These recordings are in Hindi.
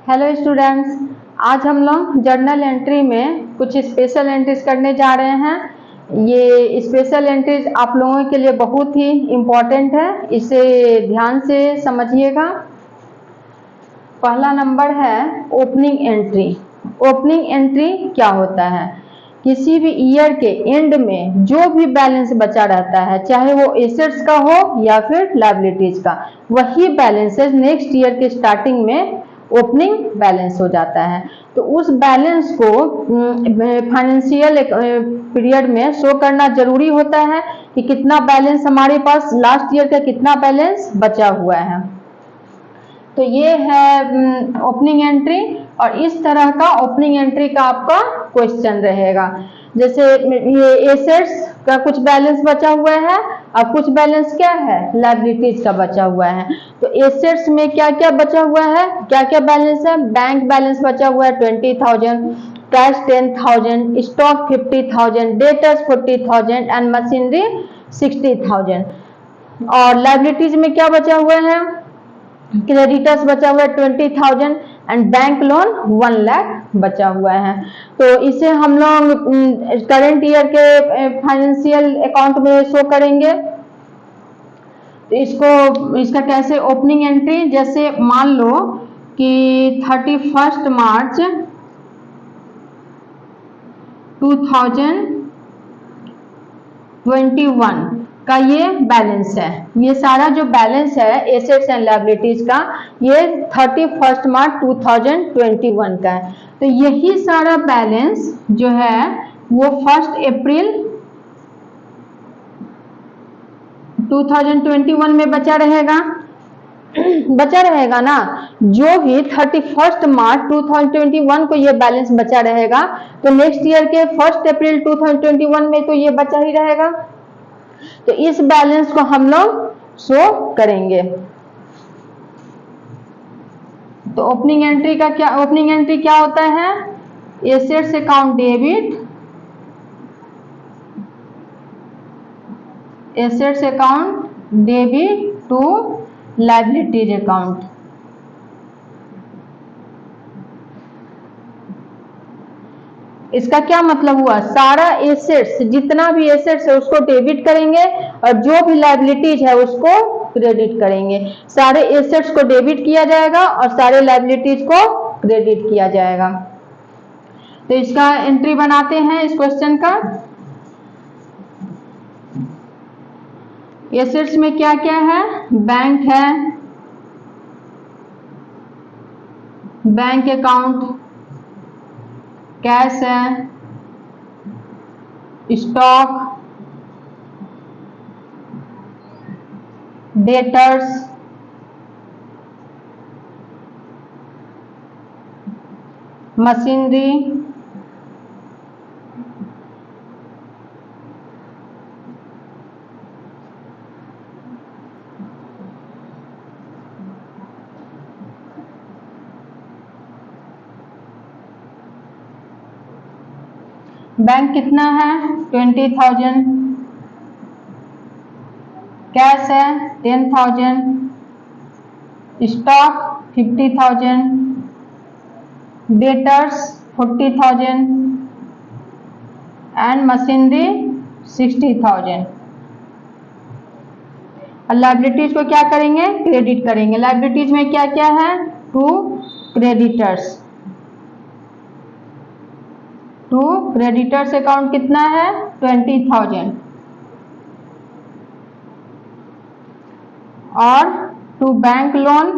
हेलो स्टूडेंट्स, आज हम लोग जर्नल एंट्री में कुछ स्पेशल एंट्रीज करने जा रहे हैं। ये स्पेशल एंट्रीज आप लोगों के लिए बहुत ही इम्पोर्टेंट है, इसे ध्यान से समझिएगा। पहला नंबर है ओपनिंग एंट्री। ओपनिंग एंट्री क्या होता है? किसी भी ईयर के एंड में जो भी बैलेंस बचा रहता है, चाहे वो एसेट्स का हो या फिर लायबिलिटीज का, वही बैलेंसेस नेक्स्ट ईयर के स्टार्टिंग में ओपनिंग बैलेंस हो जाता है। तो उस बैलेंस को फाइनेंशियल पीरियड में शो करना जरूरी होता है कि कितना बैलेंस हमारे पास लास्ट ईयर का कितना बैलेंस बचा हुआ है। तो ये है ओपनिंग एंट्री, और इस तरह का ओपनिंग एंट्री का आपका क्वेश्चन रहेगा। जैसे ये एसेट्स का कुछ बैलेंस बचा हुआ है और कुछ बैलेंस क्या है, लायबिलिटीज का बचा हुआ है। तो एसेट्स में क्या क्या बचा हुआ है, क्या क्या बैलेंस है? बैंक बैलेंस बचा हुआ है 20,000, cash 10,000, stock 50,000, debtors 40,000 and machinery 60,000। और लायबिलिटीज में क्या बचा हुआ है? क्रेडिटर्स बचा हुआ है 20,000 एंड बैंक लोन 1 लाख बचा हुआ है। तो इसे हम लोग करंट ईयर के फाइनेंशियल अकाउंट में शो करेंगे। तो इसका कैसे ओपनिंग एंट्री, जैसे मान लो कि 31 मार्च 2021 का ये बैलेंस है। ये सारा जो बैलेंस है एसेट्स एंड लायबिलिटीज का, ये 31 मार्च 2021 का है। तो यही सारा बैलेंस जो है वो 1 अप्रैल 2021 में बचा रहेगा। बचा रहेगा ना। जो भी 31 मार्च 2021 को ये बैलेंस बचा रहेगा, तो नेक्स्ट ईयर के 1 अप्रैल 2021 में तो ये बचा ही रहेगा। तो इस बैलेंस को हम लोग शो करेंगे। तो ओपनिंग एंट्री क्या होता है? Assets account debit, assets account debit to liabilities account. इसका क्या मतलब हुआ? सारा एसेट्स, जितना भी एसेट्स है उसको डेबिट करेंगे और जो भी लायबिलिटीज है उसको क्रेडिट करेंगे। सारे एसेट्स को डेबिट किया जाएगा और सारे लायबिलिटीज को क्रेडिट किया जाएगा। तो इसका एंट्री बनाते हैं इस क्वेश्चन का। एसेट्स में क्या क्या है? बैंक है, बैंक अकाउंट, कैश है, स्टॉक, डेटर्स, मशीनरी, बैंक कितना है? 20,000, कैश है 10,000, स्टॉक 50,000, डेटर्स 40,000 एंड मशीनरी 60,000। और लायबिलिटीज को क्या करेंगे? क्रेडिट करेंगे। लायबिलिटीज में क्या क्या है? 2 क्रेडिटर्स। 2 क्रेडिटर्स अकाउंट कितना है? 20,000 और 2 बैंक लोन,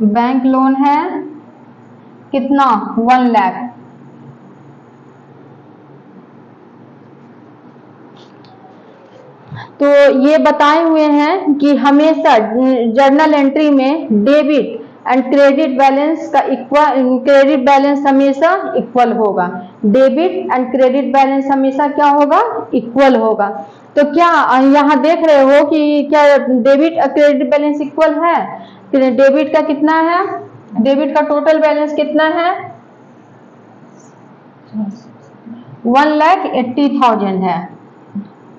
बैंक लोन है कितना? 1 लाख। तो ये बताए हुए हैं कि हमेशा जर्नल एंट्री में डेबिट एंड क्रेडिट बैलेंस का क्रेडिट बैलेंस हमेशा इक्वल होगा। डेबिट एंड क्रेडिट बैलेंस हमेशा क्या होगा? इक्वल होगा। तो क्या यहाँ देख रहे हो कि क्या डेबिट और क्रेडिट बैलेंस इक्वल है? डेबिट का कितना है? डेबिट का टोटल बैलेंस कितना है? 1,80,000 है।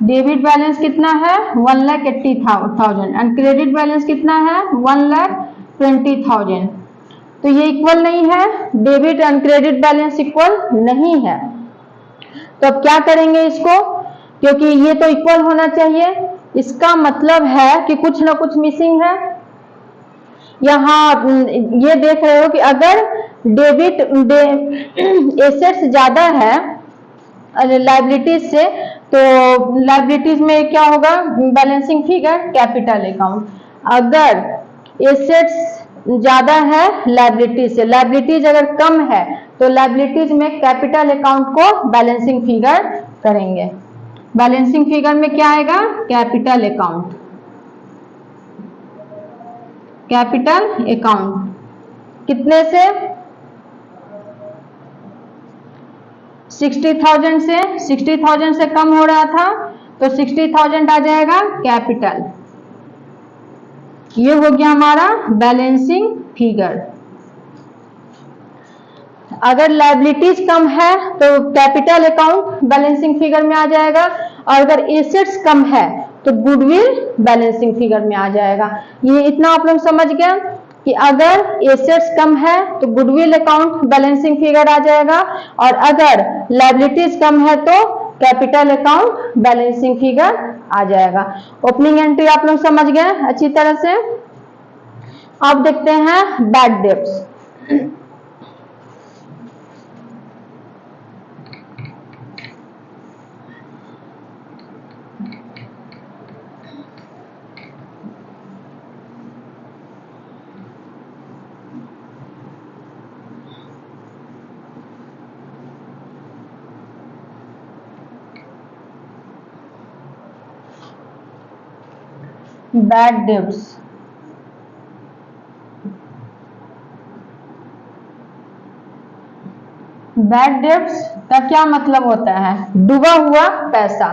डेबिट बैलेंस कितना है 1,80,000 एंड क्रेडिट बैलेंस कितना है 1,20,000। तो ये इक्वल नहीं है, debit and credit balance equal नहीं है। तो अब क्या करेंगे इसको, क्योंकि ये तो इक्वल होना चाहिए, इसका मतलब है कि कुछ ना कुछ मिसिंग है। यहाँ ये देख रहे हो कि अगर डेबिट एसेट्स ज्यादा है लाइबिलिटीज से, तो लाइबिलिटीज में क्या होगा, बैलेंसिंग फिगर कैपिटल अकाउंट। अगर एसेट्स ज्यादा है लाइबिलिटीज से, लाइबिलिटीज अगर कम है तो लाइबिलिटीज में कैपिटल अकाउंट को बैलेंसिंग फिगर करेंगे। बैलेंसिंग फिगर में क्या आएगा, कैपिटल अकाउंट, कैपिटल अकाउंट कितने से 60,000 से, 60,000 से कम हो रहा था तो 60,000 आ जाएगा कैपिटल। ये हो गया हमारा बैलेंसिंग फिगर। अगर लायबिलिटीज कम है तो कैपिटल अकाउंट बैलेंसिंग फिगर में आ जाएगा, और अगर एसेट्स कम है तो गुडविल बैलेंसिंग फिगर में आ जाएगा। ये इतना आप लोग समझ गए कि अगर एसेट्स कम है तो गुडविल अकाउंट बैलेंसिंग फिगर आ जाएगा, और अगर लायबिलिटीज कम है तो कैपिटल अकाउंट बैलेंसिंग फिगर आ जाएगा। ओपनिंग एंट्री आप लोग समझ गए अच्छी तरह से। अब देखते हैं bad debts. Bad debts, bad debts का क्या मतलब होता है, डूबा हुआ पैसा।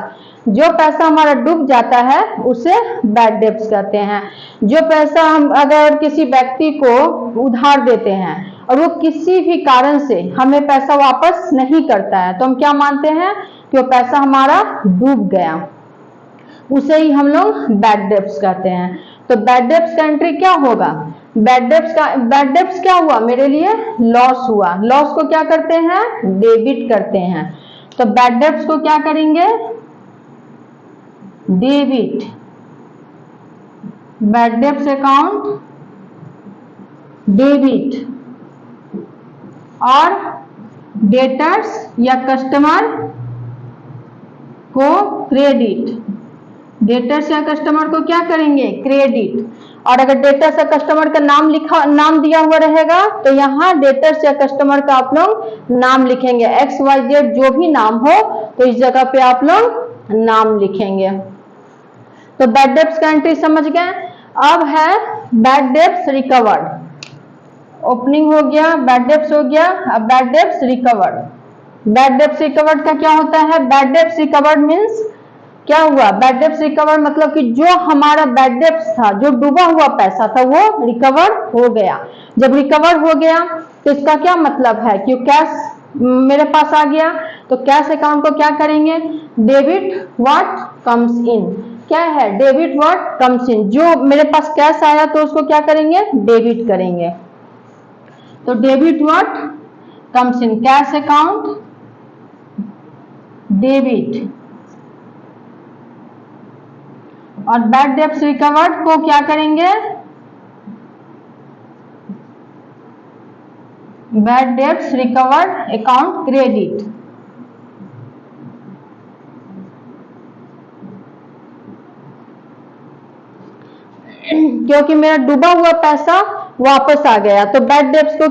जो पैसा हमारा डूब जाता है उसे बैड डेब्ट्स कहते हैं। जो पैसा हम अगर किसी व्यक्ति को उधार देते हैं और वो किसी भी कारण से हमें पैसा वापस नहीं करता है, तो हम क्या मानते हैं कि वो पैसा हमारा डूब गया, उसे ही हम लोग बैड डेब्ट्स कहते हैं। तो बैड डेब्ट्स का एंट्री क्या होगा, बैड डेब्ट्स क्या हुआ, मेरे लिए लॉस हुआ। लॉस को क्या करते हैं, डेबिट करते हैं। तो बैड डेब्ट्स को क्या करेंगे, debit. Bad debts account debit, और डेटर्स या कस्टमर को क्रेडिट। डेटर्स या कस्टमर को क्या करेंगे, क्रेडिट। और अगर डेटर्स या कस्टमर का नाम दिया हुआ रहेगा तो यहाँ डेटर्स या कस्टमर का आप लोग नाम लिखेंगे, XYZ जो भी नाम हो तो इस जगह पे आप लोग नाम लिखेंगे। तो बैड डेब्ट्स का एंट्री समझ गए। अब है बैड डेब्ट्स रिकवर्ड। ओपनिंग हो गया, बैड डेब्ट्स हो गया, अब bad debts recovered. Bad debts recovered का क्या होता है, बैड डेब्ट्स रिकवर्ड मीन्स क्या हुआ, बैड डेब्ट्स रिकवर मतलब कि जो हमारा बैड डेब्ट्स था, जो डूबा हुआ पैसा था, वो रिकवर हो गया। जब रिकवर हो गया तो इसका क्या मतलब है कि कैश मेरे पास आ गया, तो कैश अकाउंट को क्या करेंगे, डेबिट व्हाट कम्स इन। क्या है, डेबिट व्हाट कम्स इन, जो मेरे पास कैश आया तो उसको क्या करेंगे, डेबिट करेंगे। तो debit what comes in, cash account debit. और बैड डेब्ट्स रिकवर्ड को क्या करेंगे, bad debts recovered account credit. क्योंकि मेरा डूबा हुआ पैसा वापस आ गया, तो बैड डेब्ट्स को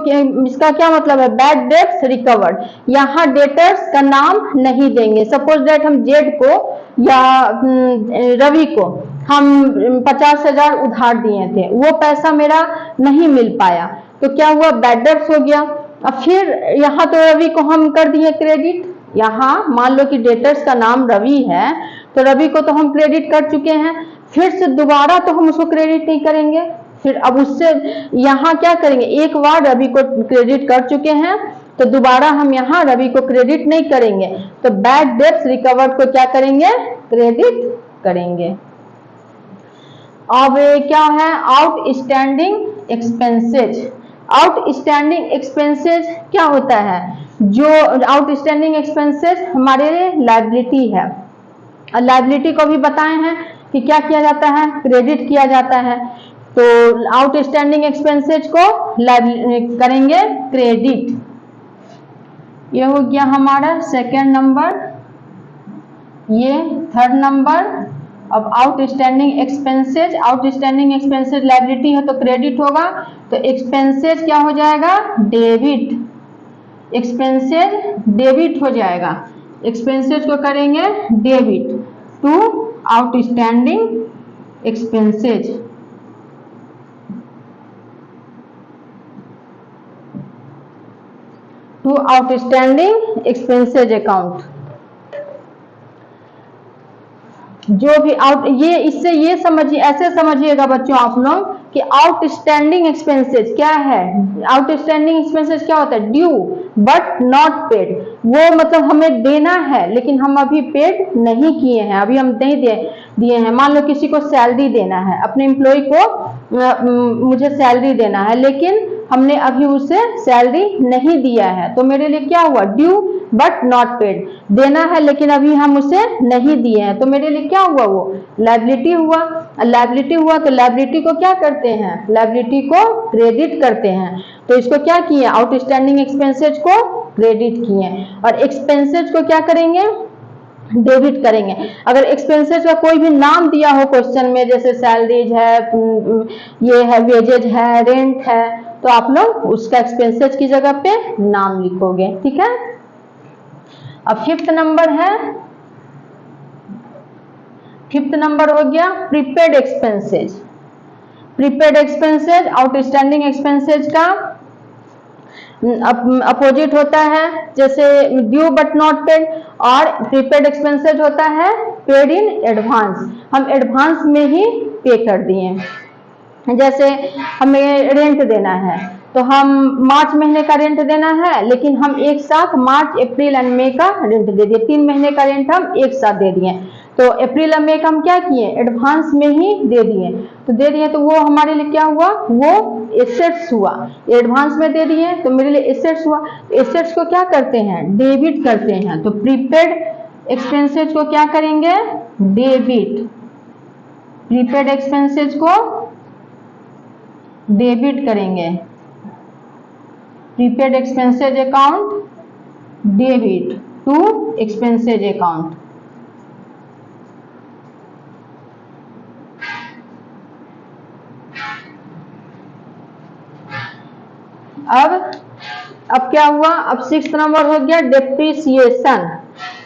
इसका क्या मतलब है, बैड डेब्ट्स रिकवर्ड। यहाँ डेटर्स का नाम नहीं देंगे। सपोज दैट हम जेड को या रवि को हम 50,000 उधार दिए थे, वो पैसा मेरा नहीं मिल पाया, तो क्या हुआ, बैड डेब्ट्स हो गया। अब फिर यहाँ तो रवि को हम कर दिए क्रेडिट। यहाँ मान लो कि डेटर्स का नाम रवि है, तो रवि को तो हम क्रेडिट कर चुके हैं, फिर से दोबारा तो हम उसको क्रेडिट नहीं करेंगे। फिर अब उससे यहाँ क्या करेंगे, एक बार रवि को क्रेडिट कर चुके हैं, तो दोबारा हम यहाँ रवि को क्रेडिट नहीं करेंगे, तो बैड डेट्स रिकवर्ड को क्या करेंगे, क्रेडिट करेंगे। अब क्या है, आउटस्टैंडिंग एक्सपेंसेज। आउटस्टैंडिंग एक्सपेंसेज क्या होता है, जो आउटस्टैंडिंग एक्सपेंसेज हमारे लिए लायबिलिटी है, और लायबिलिटी को भी बताए हैं कि क्या किया जाता है, क्रेडिट किया जाता है। तो आउटस्टैंडिंग एक्सपेंसेज को करेंगे क्रेडिट। ये हो गया हमारा सेकेंड नंबर, ये थर्ड नंबर। अब outstanding expenses, outstanding expenses liability है तो क्रेडिट होगा, तो एक्सपेंसेज क्या हो जाएगा, डेबिट। एक्सपेंसेज डेबिट हो जाएगा, एक्सपेंसेज को करेंगे debit to outstanding expenses. To outstanding expenses account. जो भी ये इससे ये समझिए, ऐसे समझिएगा बच्चों आप लोग कि आउटस्टैंडिंग एक्सपेंसेज क्या है। आउटस्टैंडिंग एक्सपेंसेज क्या होता है, ड्यू बट नॉट पेड। वो मतलब हमें देना है लेकिन हम अभी पेड नहीं किए हैं, अभी हम नहीं दिए हैं। मान लो किसी को सैलरी देना है, अपने एम्प्लॉय को मुझे सैलरी देना है लेकिन हमने अभी उसे सैलरी नहीं दिया है, तो मेरे लिए क्या हुआ, ड्यू बट नॉट पेड। देना है लेकिन अभी हम उसे नहीं दिए हैं, तो मेरे लिए क्या हुआ, वो लायबिलिटी हुआ। लायबिलिटी हुआ तो लायबिलिटी को क्या करते हैं, लायबिलिटी को क्रेडिट करते हैं। तो इसको क्या किए, आउटस्टैंडिंग एक्सपेंसेज को क्रेडिट किए, और एक्सपेंसेज को क्या करेंगे, डेबिट करेंगे। अगर एक्सपेंसेज का कोई भी नाम दिया हो क्वेश्चन में, जैसे सैलरीज है, ये है, वेजेज है, रेंट है, तो आप लोग उसका एक्सपेंसेज की जगह पे नाम लिखोगे, ठीक है। अब फिफ्थ नंबर है, फिफ्थ नंबर हो गया prepaid expenses. Prepaid expenses outstanding expenses का अपोजिट होता है, जैसे ड्यू बट नॉट पेड, और प्रीपेड एक्सपेंसेज होता है पेड इन एडवांस। हम एडवांस में ही पे कर दिए। जैसे हमें रेंट देना है तो हम मार्च महीने का रेंट देना है, लेकिन हम एक साथ मार्च, अप्रैल एंड मई का रेंट दे दिए, 3 महीने का रेंट हम एक साथ दे दिए। तो अप्रैल और मई का हम क्या किए, एडवांस में ही दे दिए। तो दे दिए तो वो हमारे लिए क्या हुआ, वो एसेट्स हुआ। एडवांस में दे दिए तो मेरे लिए एसेट्स हुआ। एसेट्स को क्या करते हैं, डेबिट करते हैं। तो प्रीपेड एक्सपेंसेज को क्या करेंगे, डेबिट। प्रीपेड एक्सपेंसेज को डेबिट करेंगे, prepaid expenses account debit to expenses account. अब क्या हुआ, अब 6th नंबर हो गया डेप्रिसिएशन।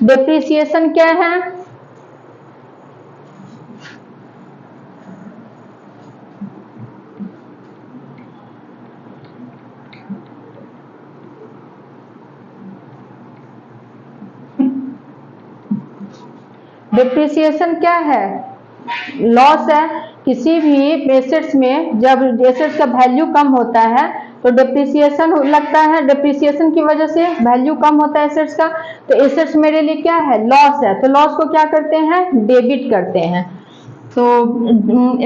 डेप्रिसिएशन क्या है, डिप्रिसिएशन क्या है, लॉस है। किसी भी एसेट्स में जब एसेट्स का वैल्यू कम होता है तो डिप्रिसिएशन लगता है। डिप्रिसिएशन की वजह से वैल्यू कम होता है एसेट्स का, तो एसेट्स मेरे लिए क्या है, लॉस है। तो लॉस को क्या करते हैं, डेबिट करते हैं। तो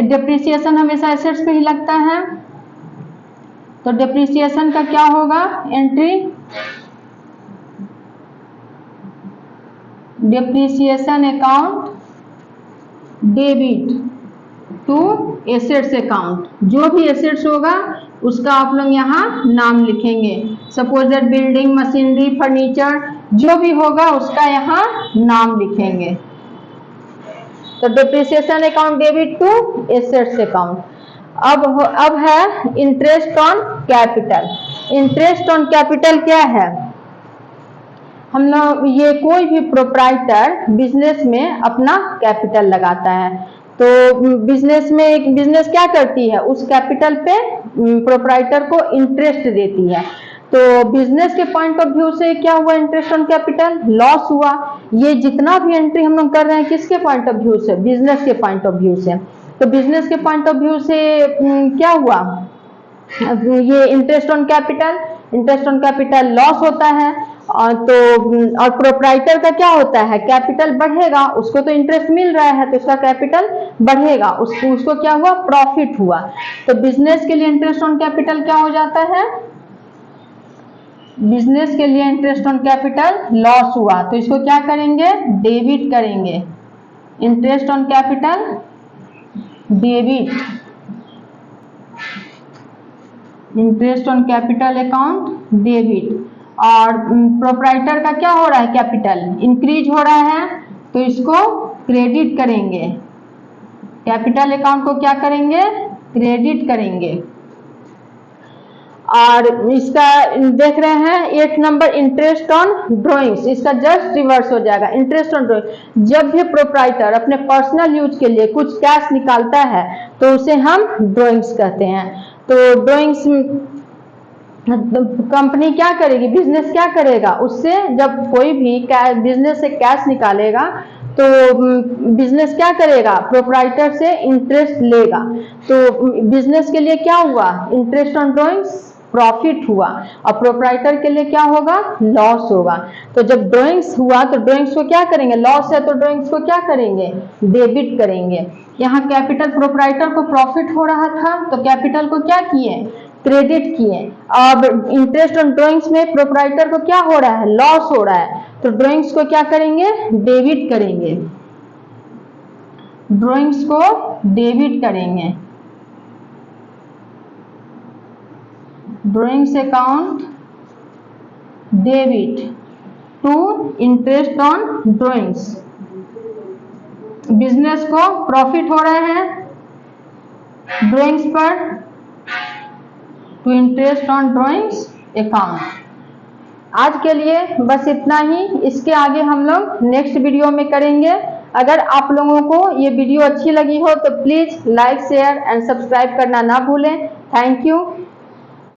डिप्रिसिएशन हमेशा एसेट्स पे ही लगता है। तो डिप्रिसिएशन का क्या होगा, entry depreciation account debit to assets account. जो भी एसेट्स होगा उसका आप लोग यहाँ नाम लिखेंगे। Suppose that building, machinery, furniture, जो भी होगा उसका यहाँ नाम लिखेंगे। तो depreciation account debit to assets account. अब है interest on capital. Interest on capital क्या है, हम लोग ये कोई भी प्रोप्राइटर बिजनेस में अपना कैपिटल लगाता है। तो बिजनेस में एक बिजनेस क्या करती है, उस कैपिटल पे प्रोप्राइटर को इंटरेस्ट देती है। तो बिजनेस के पॉइंट ऑफ व्यू से क्या हुआ, इंटरेस्ट ऑन कैपिटल लॉस हुआ। ये जितना भी एंट्री हम लोग कर रहे हैं किसके पॉइंट ऑफ व्यू से, बिजनेस के पॉइंट ऑफ व्यू से। तो बिजनेस के पॉइंट ऑफ व्यू से क्या हुआ, ये interest on capital. Interest on capital loss होता है। और प्रोप्राइटर का क्या होता है, कैपिटल बढ़ेगा, उसको तो इंटरेस्ट मिल रहा है तो उसका कैपिटल बढ़ेगा, उसको क्या हुआ, प्रॉफिट हुआ। तो बिजनेस के लिए इंटरेस्ट ऑन कैपिटल क्या हो जाता है, बिजनेस के लिए इंटरेस्ट ऑन कैपिटल लॉस हुआ तो इसको क्या करेंगे, डेबिट करेंगे। Interest on capital debit, interest on capital account debit. और प्रोप्राइटर का क्या हो रहा है, कैपिटल इंक्रीज हो रहा है तो इसको क्रेडिट करेंगे। कैपिटल अकाउंट को क्या करेंगे, क्रेडिट करेंगे। और इसका देख रहे हैं 8 नंबर इंटरेस्ट ऑन ड्राइंग्स, इसका जस्ट रिवर्स हो जाएगा। इंटरेस्ट ऑन ड्राइंग, जब भी प्रोप्राइटर अपने पर्सनल यूज के लिए कुछ कैश निकालता है तो उसे हम ड्राइंग्स कहते हैं। तो ड्राइंग्स कंपनी क्या करेगी, बिजनेस क्या करेगा, उससे जब कोई भी बिजनेस से कैश निकालेगा तो बिजनेस क्या करेगा, प्रोप्राइटर से इंटरेस्ट लेगा। तो बिजनेस के लिए क्या हुआ, इंटरेस्ट ऑन ड्राइंग्स प्रॉफिट हुआ और प्रोप्राइटर के लिए क्या होगा, लॉस होगा। तो जब ड्राइंग्स हुआ तो ड्राइंग्स को क्या करेंगे, लॉस है तो ड्राइंग्स को क्या करेंगे, डेबिट करेंगे। यहाँ कैपिटल प्रोप्राइटर को प्रॉफिट हो रहा था तो कैपिटल को क्या किए, क्रेडिट किए। अब इंटरेस्ट ऑन ड्राइंग्स में प्रोप्राइटर को क्या हो रहा है, लॉस हो रहा है तो ड्राइंग्स को क्या करेंगे, डेबिट करेंगे। ड्राइंग्स को डेबिट करेंगे। Drawings account debit to interest on drawings. Business को प्रॉफिट हो रहा है ड्राइंग्स पर to interest on drawings account. आज के लिए बस इतना ही, इसके आगे हम लोग नेक्स्ट वीडियो में करेंगे। अगर आप लोगों को ये वीडियो अच्छी लगी हो तो please like, share and subscribe करना ना भूलें। Thank you.